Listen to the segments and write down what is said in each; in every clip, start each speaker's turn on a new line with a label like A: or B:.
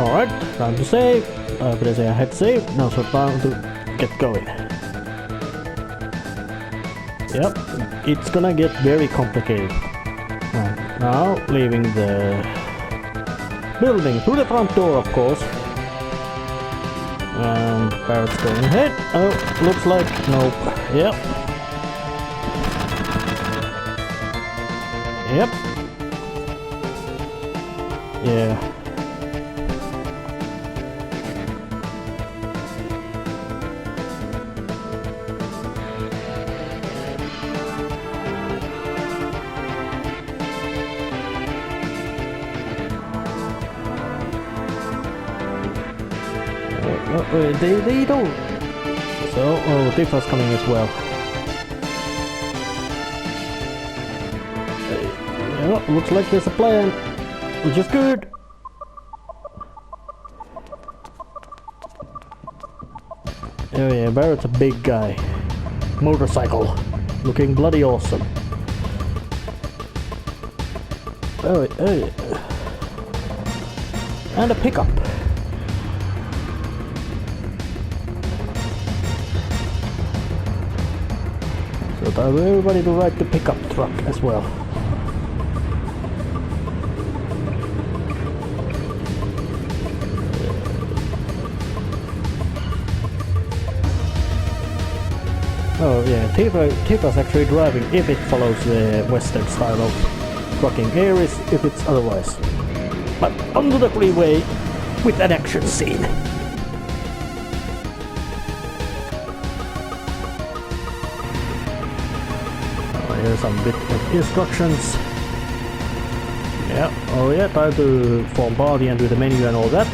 A: Alright, time to save. Pressing I had save, now so time to get going. Yep, it's gonna get very complicated. And now, leaving the building through the front door, of course. And Barrett's going ahead. Oh, looks like nope. Yep. Yep. Yeah. They don't. So, oh, Tifa's coming as well. Yeah, looks like there's a plan, which is good. Oh yeah, Barrett's a big guy. Motorcycle, looking bloody awesome. Oh yeah. And a pickup. So tell everybody to ride the pickup truck as well. Oh yeah, Tifa's actually driving if it follows the western style of trucking. Aries if it's otherwise. But onto the freeway with an action scene. Oh, here's some bit of instructions. Yeah, oh yeah, time to form party and do the menu and all that.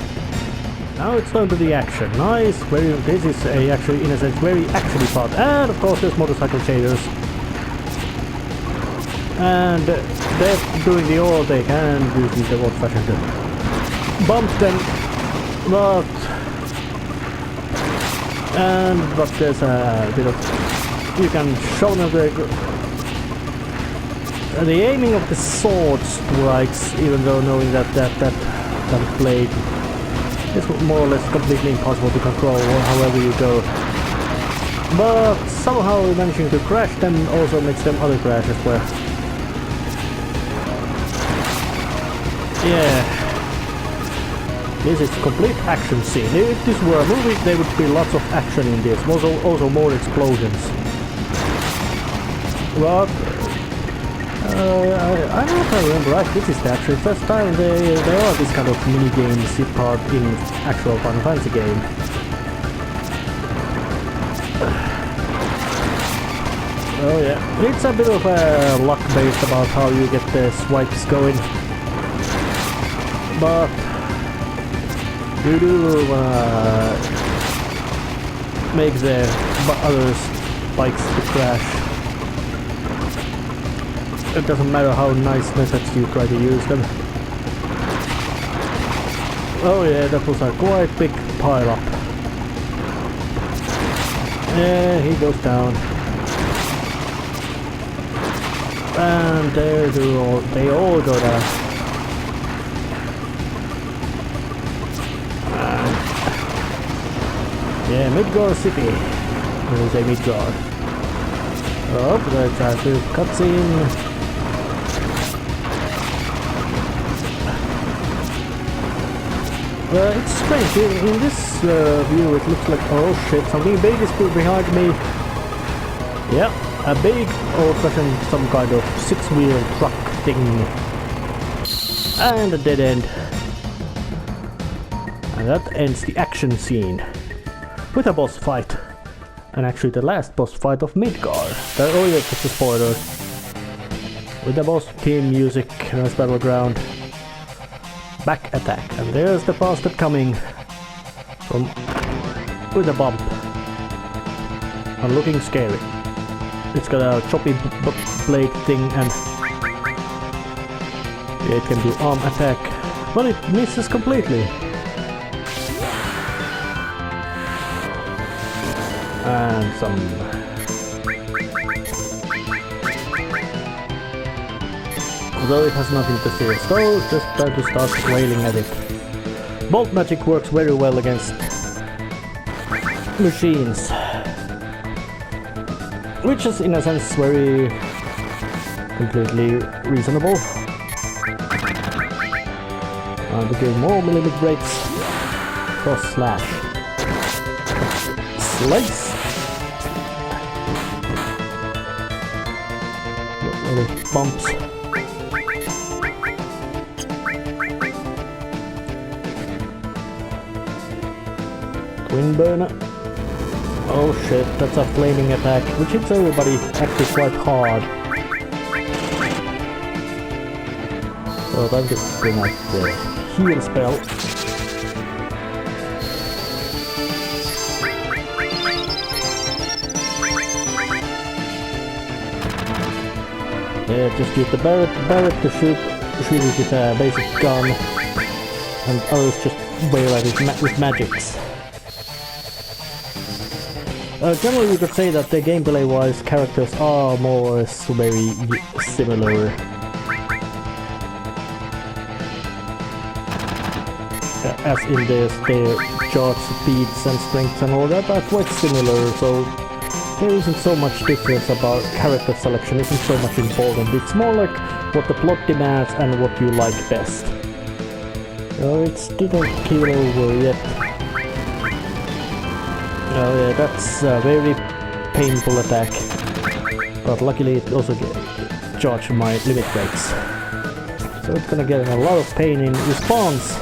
A: Now it's time to the action. Nice, this is actually in a sense very actiony part. And of course there's motorcycle shaders. And they're doing the all they can using the old fashioned bump them. But there's a bit of, you can show them the aiming of the sword strikes, even though knowing that blade is more or less completely impossible to control however you go. But somehow managing to crash them also makes them other crash as well. Yeah. This is complete action scene. If this were a movie, there would be lots of action in this. Also more explosions. But I don't know if I remember right, this is the actual first time there are this kind of mini-games part in actual Final Fantasy game. Oh yeah, it's a bit of luck based about how you get the swipes going. But you do make the other bikes to crash. It doesn't matter how nice methods you try to use them. Oh yeah, that was a quite big pile up. Yeah, he goes down. And there they all go down. Yeah, Midgar City. I will say Midgar. Oh, let's try to cutscene. It's strange, in this view it looks like, oh shit, something big is behind me. Yeah, a big old-fashioned, some kind of six-wheel truck thing. And a dead end. And that ends the action scene. With a boss fight. And actually the last boss fight of Midgar. Oh yeah, just a spoiler. With the boss theme music, nice battleground. Back attack, and there's the bastard coming from with a bump and looking scary. It's got a choppy blade thing and yeah, it can do arm attack, but it misses completely. And some although it has nothing to fear, so just try to start wailing at it. Bolt magic works very well against machines, which is in a sense very completely reasonable. To gain more millimeter breaks, cross slash, slice. Little bumps. Twin burner. Oh shit, that's a flaming attack, which hits everybody actually quite hard. So time to bring out the heal spell. Yeah, just use the Barret to shoot it with a basic gun, and others just wail at it with magics. Generally you could say that the gameplay-wise characters are more or less very similar. As in their charge speeds and strengths and all that are quite similar, so there isn't so much difference about character selection, isn't so much important. It's more like what the plot demands and what you like best. Oh, it didn't kill over yet. Oh yeah, that's a very painful attack. But luckily it also charged my limit breaks. So it's gonna get a lot of pain in response.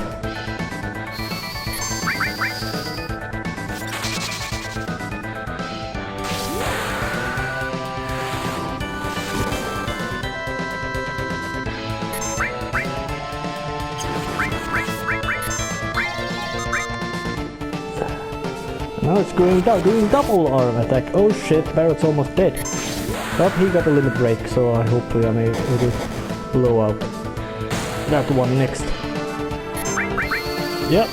A: Now it's doing double arm attack. Oh shit, Barret's almost dead. But he got a limit break, so I hope we are able to blow out that one next. Yep,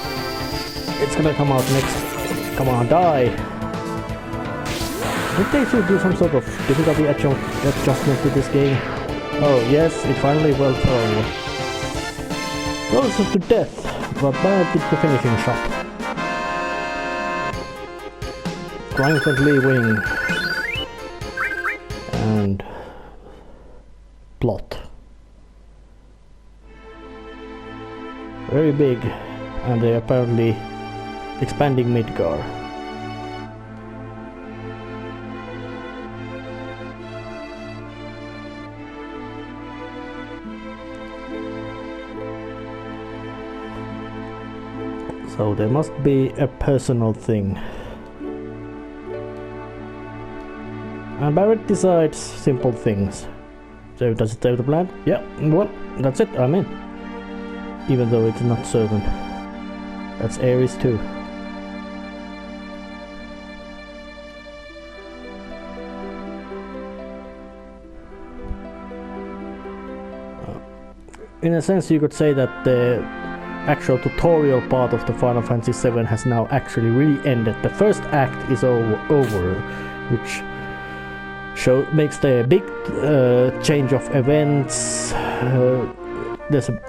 A: it's gonna come out next. Come on, die! I think they should do some sort of difficulty adjustment to this game. Oh yes, it finally went through. Closer to death, but Barret did the finishing shot. Triumphantly wing and plot. Very big, and they're apparently expanding Midgar. So there must be a personal thing. And Barret decides simple things. So does it save the planet? Yeah, well, that's it, I'm in. Even though it's not certain. That's Ares too. In a sense you could say that the actual tutorial part of the Final Fantasy VII has now actually really ended. The first act is over, which makes the big change of events. There's a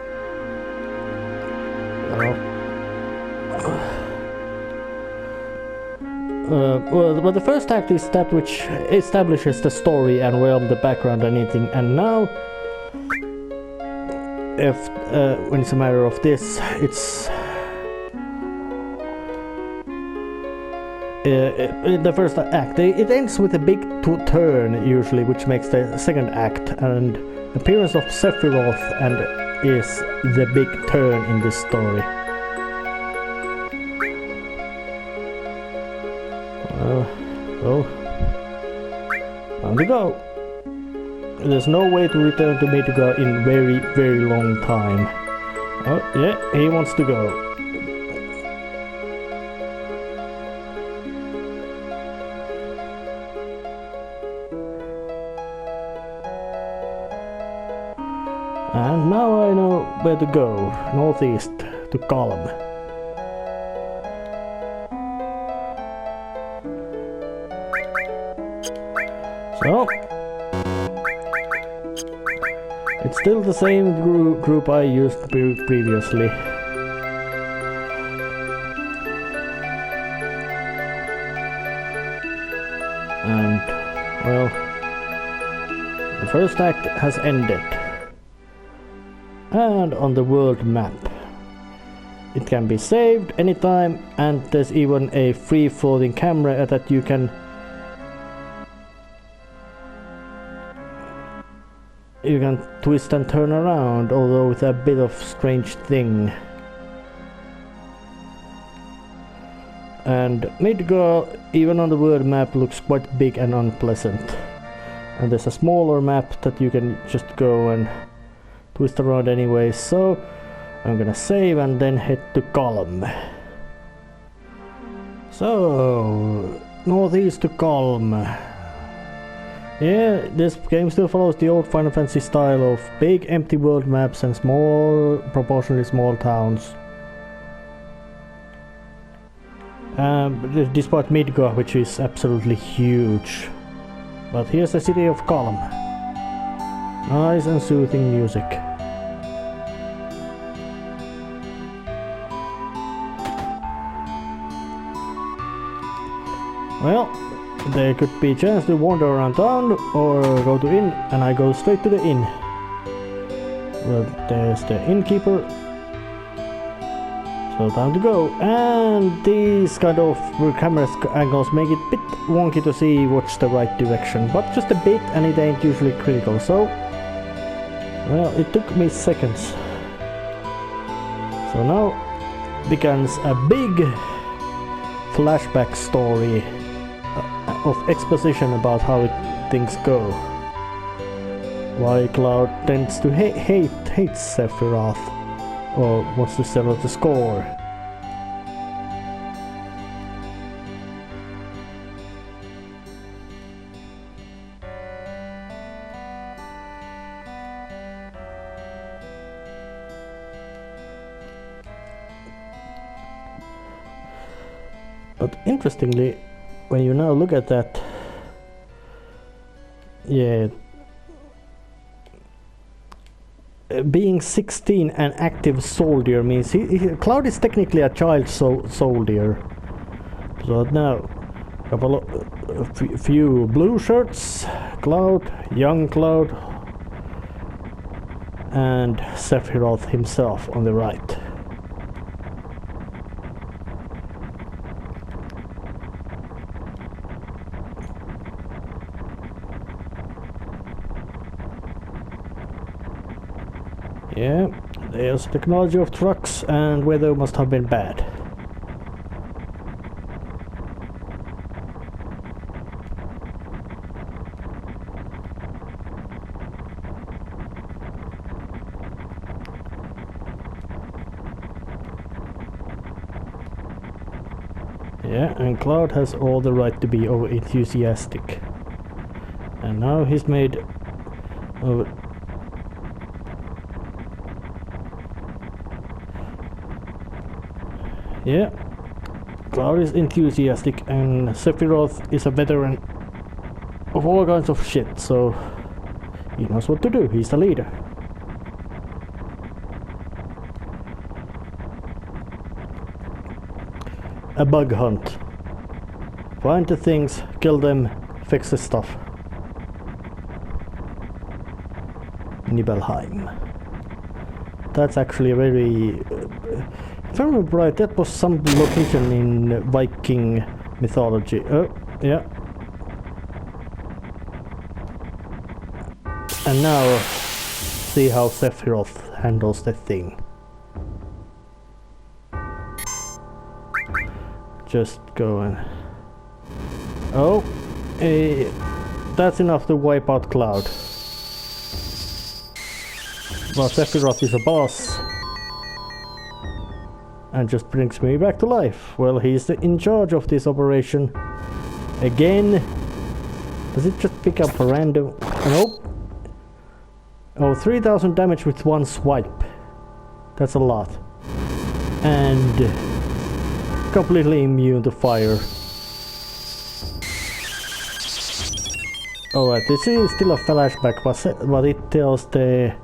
A: well, but the first act is that which establishes the story and the background and anything, and now when it's a matter of this, it's the first act. It ends with a big turn usually, which makes the second act, and appearance of Sephiroth and is the big turn in this story. Oh, time to go. There's no way to return to Midgar in very, very long time. Oh yeah, he wants to go. And now I know where to go. Northeast to Calm. So it's still the same group I used previously. And, well, the first act has ended. And on the world map, it can be saved anytime, and there's even a free floating camera that you can twist and turn around, although with a bit of strange thing. And Midgar, even on the world map, looks quite big and unpleasant. And there's a smaller map that you can just go and twist around anyway, so I'm gonna save and then head to Calm. So, northeast to Calm. Yeah, this game still follows the old Final Fantasy style of big empty world maps and proportionally small towns. Despite Midgar, which is absolutely huge. But here's the city of Calm. Nice and soothing music. Well, there could be a chance to wander around town or go to inn, and I go straight to the inn. Well, there's the innkeeper. So time to go. And these kind of camera angles make it a bit wonky to see what's the right direction, but just a bit, and it ain't usually critical. So, well, it took me seconds. So now begins a big flashback story of exposition about how things go. Why Cloud tends to hate Sephiroth, or wants to settle the score. But interestingly, when you now look at that, yeah, being 16 and active soldier means Cloud is technically a child soldier. So now, a few blue shirts, Cloud, young Cloud, and Sephiroth himself on the right. Yeah, there's technology of trucks, and weather must have been bad. Yeah, and Cloud has all the right to be over enthusiastic. And now he's made yeah, Cloud is enthusiastic, and Sephiroth is a veteran of all kinds of shit, so he knows what to do. He's the leader. A bug hunt. Find the things, kill them, fix the stuff. Nibelheim. That's actually a very... if I remember right, that was some location in Viking mythology. Oh, yeah. And now, see how Sephiroth handles the thing. Just go and... oh, that's enough to wipe out Cloud. Well, Sephiroth is a boss. And just brings me back to life. Well, he's in charge of this operation. Again. Does it just pick up a random... nope. Oh, 3000 damage with one swipe. That's a lot. And... completely immune to fire. Alright, this is still a flashback, but it tells the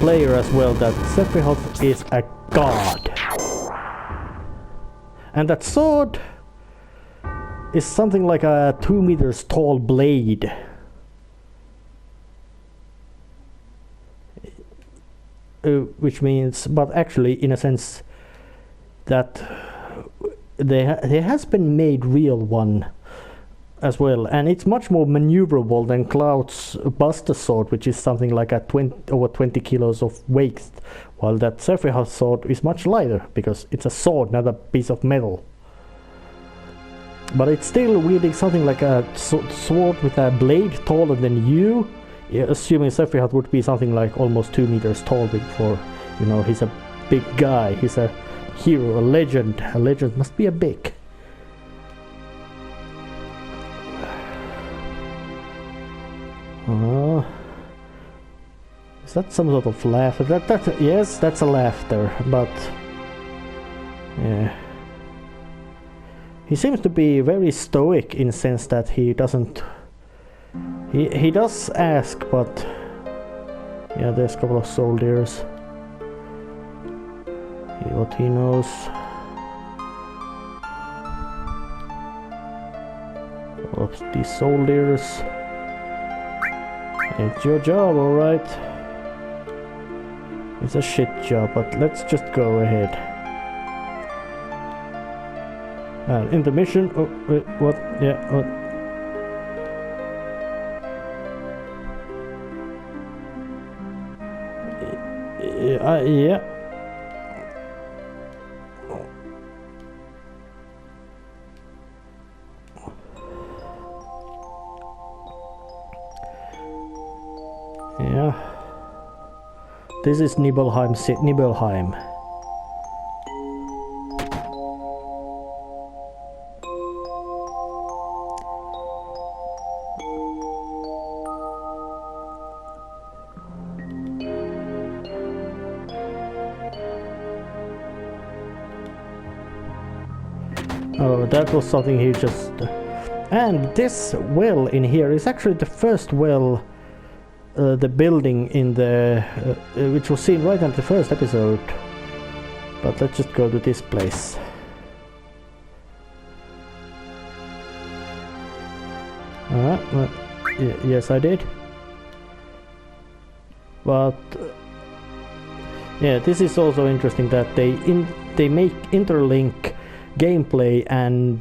A: player as well that Sephiroth is a god. And that sword is something like a 2 meters tall blade. Which means, but actually in a sense that there has been made real one as well, and it's much more maneuverable than Cloud's Buster sword, which is something like a over 20 kilos of weight, while that Sephiroth sword is much lighter because it's a sword, not a piece of metal. But it's still wielding something like a sword with a blade taller than you. Yeah, assuming Sephiroth would be something like almost 2 meters tall before, you know, he's a big guy, he's a hero, a legend. A legend must be a big. Is that some sort of laughter? Yes, that's a laughter, but yeah. He seems to be very stoic in the sense that he doesn't. He does ask, but yeah, there's a couple of soldiers. See what he knows. All of these soldiers. It's your job, alright. It's a shit job, but let's just go ahead. Intermission. Oh, wait, what? Yeah, what? Yeah. Yeah. This is Nibelheim. Nibelheim. Oh, that was something he just... And this well in here is actually the first well, the building in the... which was seen right at the first episode. But let's just go to this place. Well, yes, I did. But... yeah, this is also interesting that they make interlink gameplay and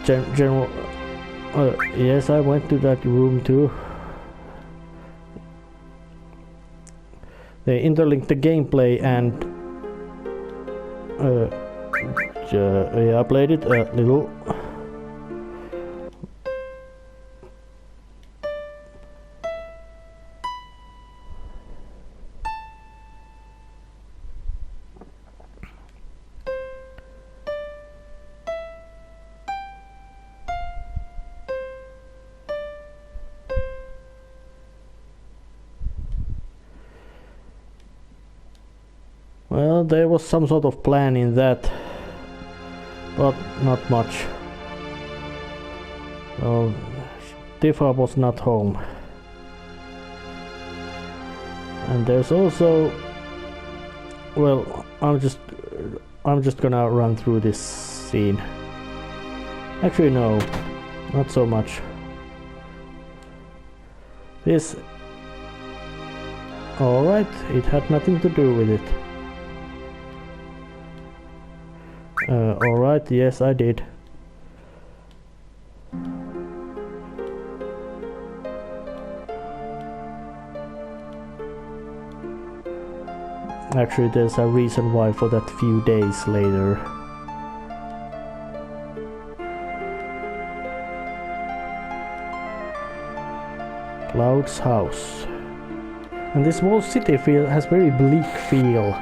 A: general. Yes, I went to that room too. They interlink the gameplay and yeah, I played it a little. Well, there was some sort of plan in that, but not much. So, Tifa was not home. And there's also... well, I'm just gonna run through this scene. Actually, no, not so much. This... alright, it had nothing to do with it. Alright, yes, I did. Actually, there's a reason why for that few days later. Cloud's house. And this whole city has very bleak feel.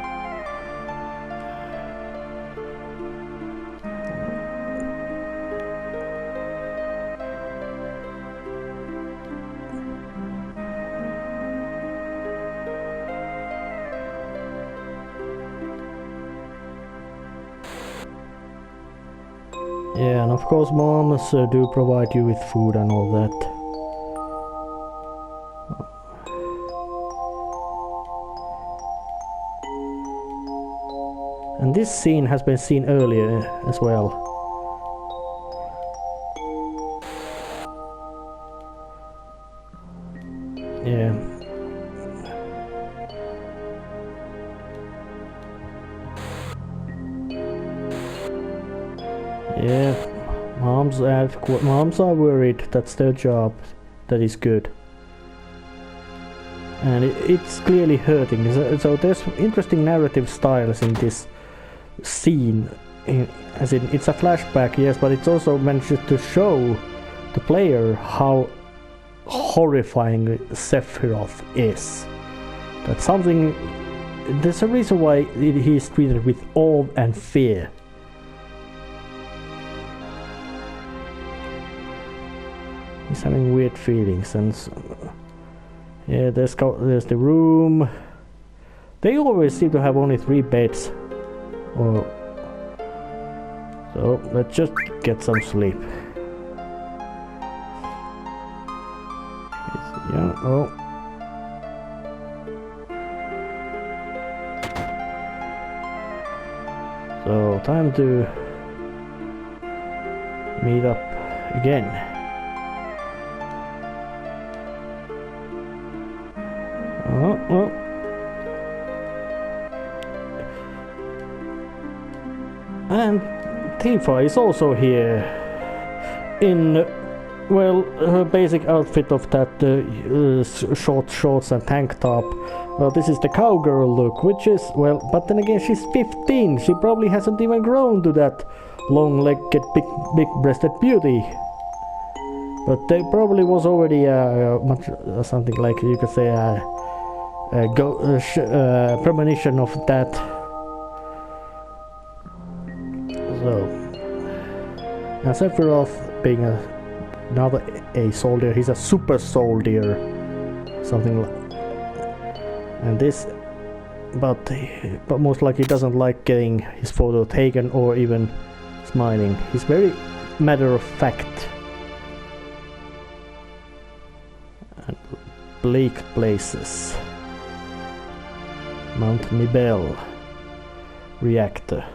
A: Yeah, and of course moms do provide you with food and all that. And this scene has been seen earlier as well. Yeah, moms are worried. That's their job. That is good. And it's clearly hurting. So there's interesting narrative styles in this scene. As in, it's a flashback, yes, but it's also meant to show the player how horrifying Sephiroth is. That's something. There's a reason why he's treated with awe and fear. He's having weird feelings, and yeah, there's the room. They always seem to have only 3 beds. So let's just get some sleep. Yeah. Oh. So time to meet up again. Oh. And Tifa is also here in, well, her basic outfit of that short shorts and tank top. Well, this is the cowgirl look, which is, well, but then again, she's 15. She probably hasn't even grown to that long-legged, big-breasted beauty. But there probably was already something like, you could say, premonition of that. So, and Sephiroth being another soldier, he's a super soldier, something like. And this, but most likely doesn't like getting his photo taken or even smiling. He's very matter of fact. And bleak places. Mount Nibel reactor.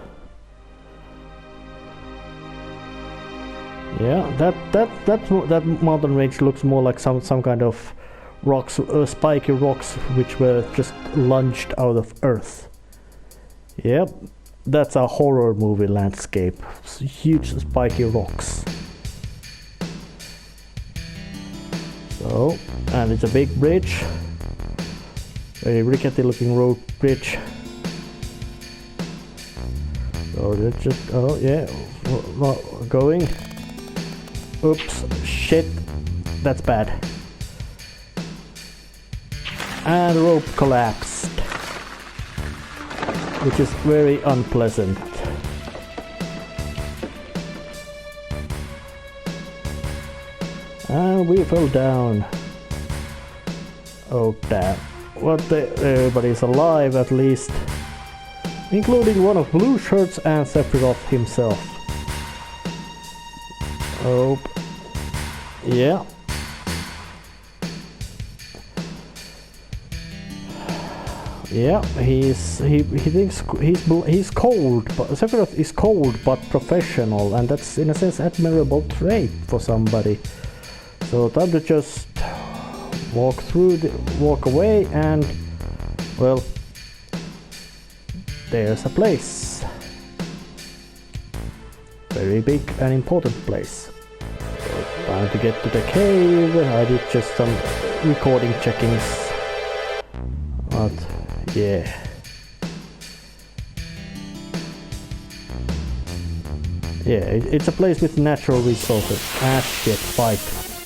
A: Yeah, that mountain range looks more like some kind of rocks, spiky rocks, which were just lunged out of earth. Yep, that's a horror movie landscape. Huge spiky rocks. So, and it's a big bridge, very rickety looking road bridge. So let's just, oh yeah, going. Oops, shit, that's bad. And the rope collapsed, which is very unpleasant. And we fell down. Oh damn. Everybody's alive at least. Including one of Blue Shirts and Sephiroth himself. Oh. Yeah. Yeah, he thinks he's cold, but Sephiroth is cold but professional, and that's in a sense admirable trait for somebody. So time to just walk away, and well, there's a place, very big and important place. So time to get to the cave. I did just some recording checkings, but yeah. Yeah, it's a place with natural resources. Shit, fight.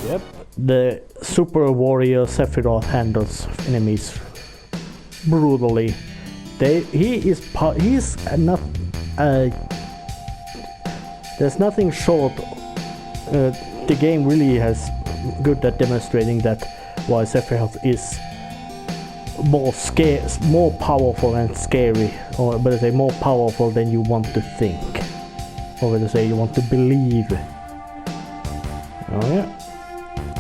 A: Yep. The super warrior Sephiroth handles enemies brutally. He's not. There's nothing short. The game really has good at demonstrating that why Sephiroth is more powerful and scary, or better say more powerful than you want to think, or better say you want to believe. Oh yeah,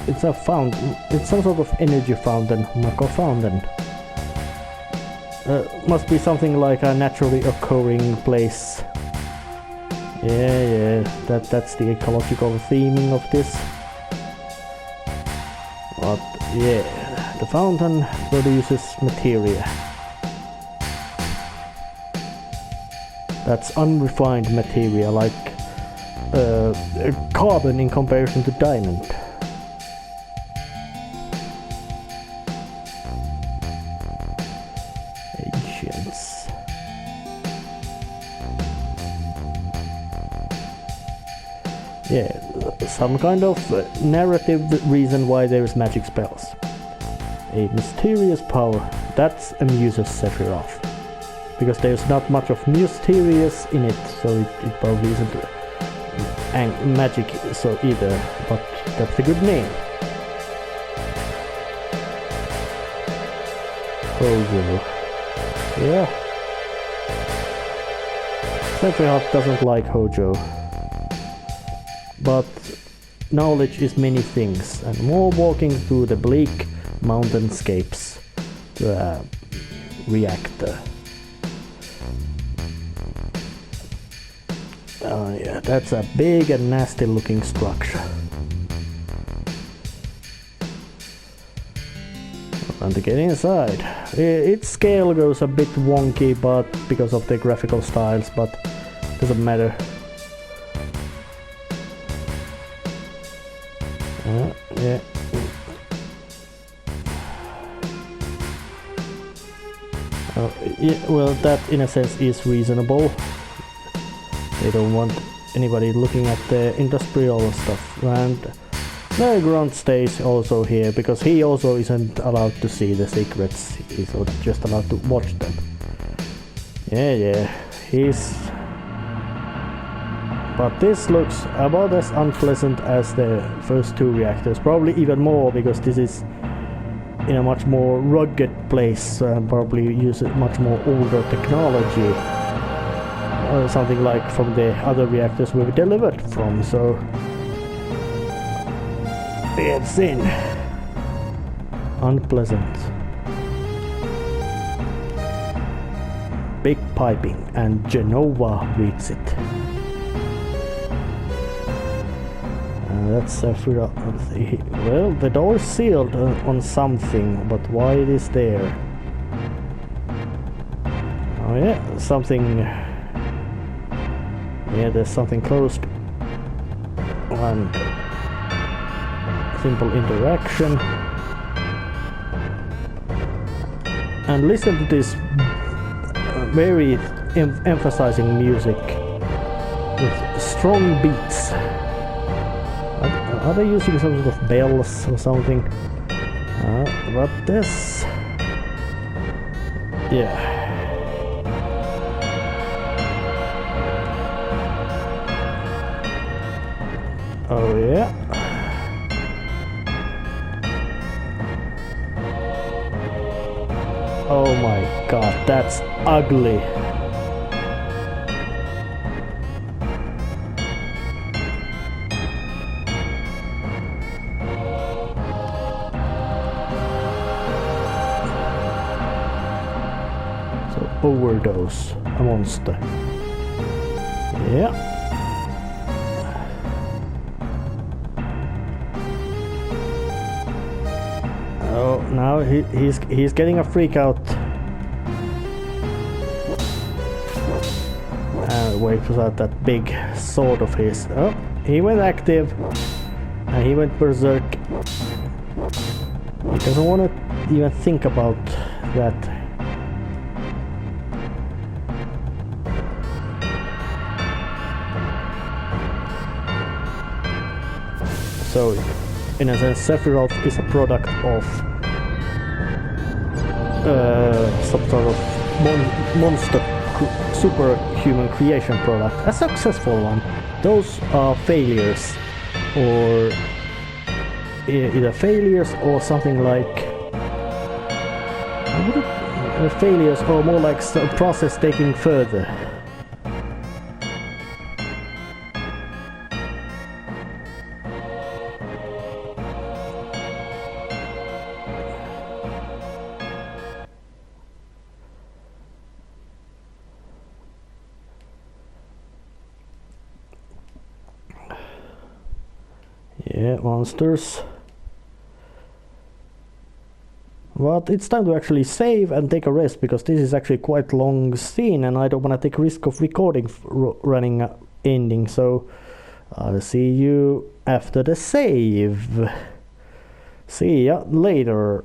A: it's some sort of energy fountain, Pako fountain. Must be something like a naturally occurring place. Yeah, that's the ecological theming of this. But yeah, the fountain produces materia. That's unrefined materia, like carbon in comparison to diamond. Ancients. Yeah, some kind of narrative reason why there is magic spells. A mysterious power, that amuses Sephiroth. Because there's not much of mysterious in it, so it probably isn't magic so either, but that's a good name. Hojo. Yeah. Sephiroth doesn't like Hojo. But knowledge is many things, and more walking through the bleak mountainscapes to a reactor. Oh yeah, that's a big and nasty looking structure. And to get inside, its scale goes a bit wonky, but because of the graphical styles, but doesn't matter. Yeah. Yeah, well, that in a sense is reasonable. They don't want anybody looking at the industrial stuff. And the grunt stays also here because he also isn't allowed to see the secrets. He's just allowed to watch them. Yeah, he's... But this looks about as unpleasant as the first two reactors. Probably even more because this is in a much more rugged place and probably uses much more older technology. Or something like from the other reactors we've delivered from, so... It's in. Unpleasant. Big piping, and Genova reads it. That's Sephiroth. Well, the door is sealed on something, but why it is there? Oh yeah, something... Yeah, there's something closed. One simple interaction. And listen to this very emphasizing music with strong beats. Are they using some sort of bells or something? But this... Yeah. Oh yeah. Oh my god, that's ugly. So overdose, a monster. Yeah. Oh, now he's getting a freak out. Wait for that big sword of his. Oh, he went active. And he went berserk. He doesn't want to even think about that. So, in a sense, Sephiroth is a product of some sort of monster superhuman creation product. A successful one. Those are failures, or either failures or something like failures, or more like a process taking further. Yeah, monsters. But it's time to actually save and take a rest, because this is actually quite long scene and I don't want to take risk of recording running ending, so I'll see you after the save. See ya later.